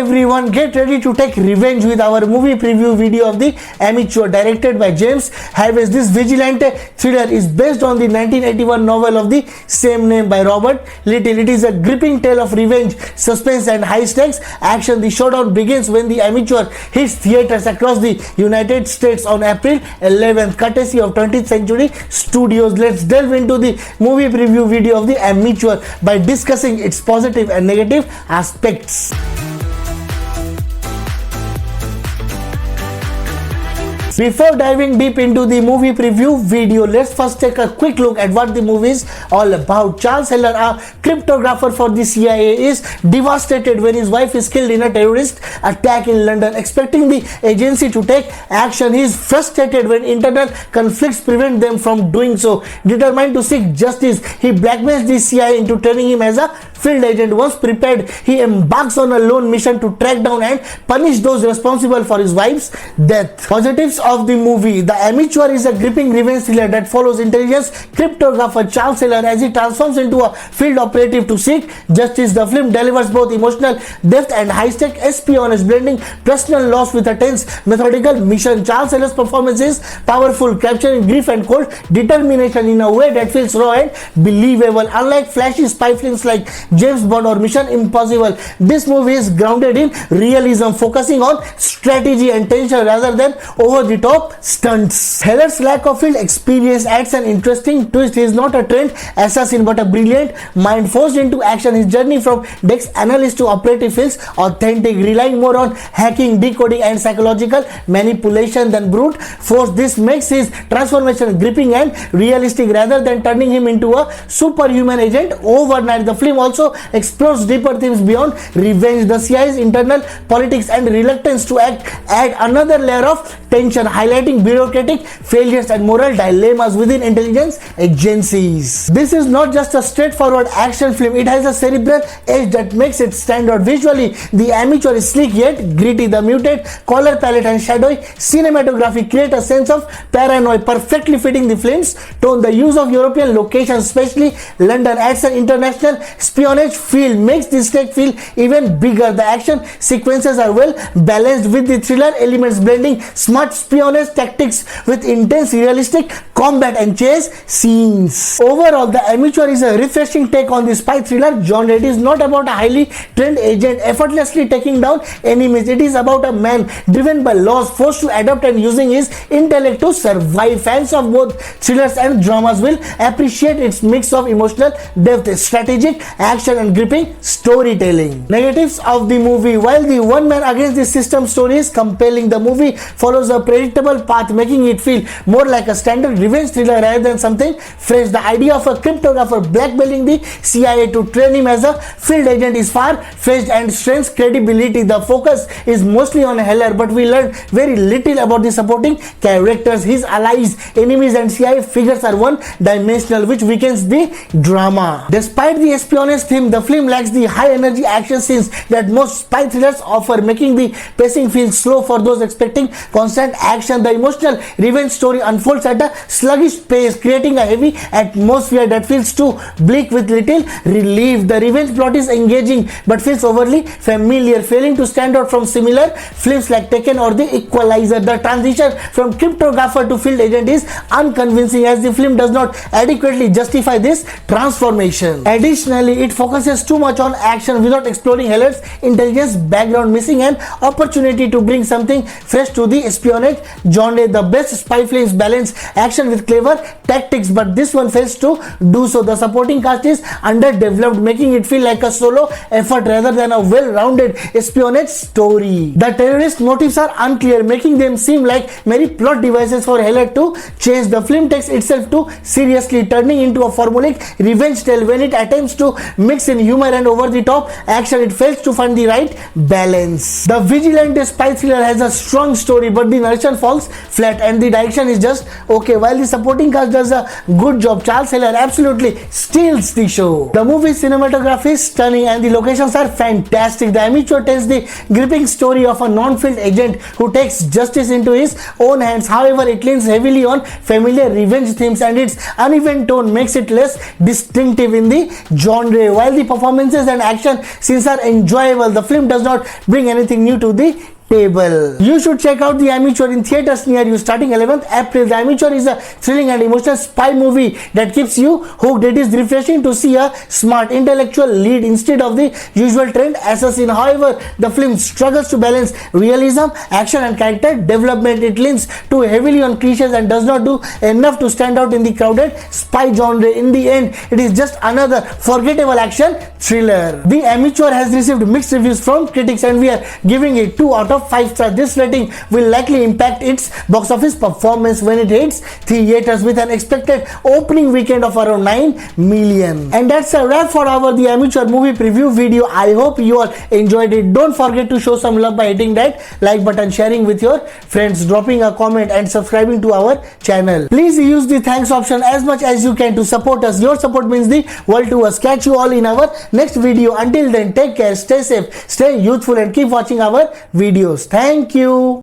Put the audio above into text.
everyone, get ready to take revenge with our movie preview video of The Amateur, directed by James Harvest. This vigilante thriller is based on the 1981 novel of the same name by Robert Little. It is a gripping tale of revenge, suspense and high stakes action. The showdown begins when The Amateur hits theaters across the United States on April 11th, courtesy of 20th Century Studios. Let's delve into the movie preview video of The Amateur by discussing its positive and negative aspects. Before diving deep into the movie preview video, let's first take a quick look at what the movie is all about. Charles Heller, a cryptographer for the CIA, is devastated when his wife is killed in a terrorist attack in London. Expecting the agency to take action, he is frustrated when internal conflicts prevent them from doing so. Determined to seek justice, he blackmails the CIA into turning him as a field agent. Once prepared, he embarks on a lone mission to track down and punish those responsible for his wife's death. Positives of the movie: The Amateur is a gripping revenge thriller that follows intelligence cryptographer Charles Heller as he transforms into a field operative to seek justice. The film delivers both emotional depth and high-stake espionage, blending personal loss with a tense, methodical mission. Charles Heller's performance is powerful, capturing grief and cold determination in a way that feels raw and believable. Unlike flashy spy films like James Bond or Mission Impossible, this movie is grounded in realism, focusing on strategy and tension rather than over-the-top stunts. Heller's lack of field experience adds an interesting twist. He is not a trained assassin but a brilliant mind forced into action. His journey from desk analyst to operative feels authentic, relying more on hacking, decoding and psychological manipulation than brute force. This makes his transformation gripping and realistic rather than turning him into a superhuman agent overnight. The film also explores deeper themes beyond revenge. The CIA's internal politics and reluctance to act add another layer of tension, highlighting bureaucratic failures and moral dilemmas within intelligence agencies. This is not just a straightforward action film, it has a cerebral edge that makes it stand out. Visually, The Amateur is sleek yet gritty. The muted color palette and shadowy cinematography create a sense of paranoia, perfectly fitting the film's tone. The use of European locations, especially London, adds an international espionage feel, makes the stake feel even bigger. The action sequences are well balanced with the thriller elements, blending smart espionage tactics with intense realistic combat and chase scenes. Overall, The Amateur is a refreshing take on the spy thriller genre. It is not about a highly trained agent effortlessly taking down enemies. It is about a man driven by loss, forced to adapt and using his intellect to survive. Fans of both thrillers and dramas will appreciate its mix of emotional depth, strategic action and gripping storytelling. Negatives of the movie: while the one man against the system story is compelling, the movie follows a predictable path, making it feel more like a standard revenge thriller rather than something fresh. The idea of a cryptographer blackmailing the CIA to train him as a field agent is far-fetched and strains credibility. The focus is mostly on Heller, but we learn very little about the supporting characters. His allies, enemies and CIA figures are one-dimensional, which weakens the drama. Despite the espionage theme, the film lacks the high-energy action scenes that most spy thrillers offer, making the pacing feel slow for those expecting constant action. The emotional revenge story unfolds at a sluggish pace, creating a heavy atmosphere that feels too bleak with little relief. The revenge plot is engaging but feels overly familiar, failing to stand out from similar films like Taken or The Equalizer. The transition from cryptographer to field agent is unconvincing, as the film does not adequately justify this transformation. Additionally, it focuses too much on action without exploring Heller's intelligence background, missing an opportunity to bring something fresh to the espionage genre. The best spy films balance action with clever tactics, but this one fails to do so. The supporting cast is underdeveloped, making it feel like a solo effort rather than a well-rounded espionage story. The terrorist motives are unclear, making them seem like mere plot devices for Heller to chase. The film takes itself too seriously, turning into a formulaic revenge tale. When it attempts to mix in humor and over-the-top action, it fails to find the right balance. The vigilante spy thriller has a strong story, but the narration falls flat and the direction is just okay. While the supporting cast does a good job, Charles Heller absolutely steals the show. go. The movie's cinematography is stunning and the locations are fantastic. The Amateur tells the gripping story of a non-field agent who takes justice into his own hands. However, it leans heavily on familiar revenge themes and its uneven tone makes it less distinctive in the genre. While the performances and action scenes are enjoyable, the film does not bring anything new to the table. You should check out The Amateur in theaters near you starting 11th April. The Amateur is a thrilling and emotional spy movie that keeps you hooked. It is refreshing to see a smart intellectual lead instead of the usual trained assassin. However, the film struggles to balance realism, action and character development. It leans too heavily on cliches and does not do enough to stand out in the crowded spy genre. In the end, it is just another forgettable action thriller. The Amateur has received mixed reviews from critics and we are giving it 2 out of 5 stars. This rating will likely impact its box office performance when it hits theaters with an expected opening weekend of around 9 million. And that's a wrap for our The Amateur movie preview video. I hope you all enjoyed it. Don't forget to show some love by hitting that like button, sharing with your friends, dropping a comment and subscribing to our channel. Please use the thanks option as much as you can to support us. Your support means the world to us. Catch you all in our next video. Until then, take care, stay safe, stay youthful and keep watching our videos. Thank you.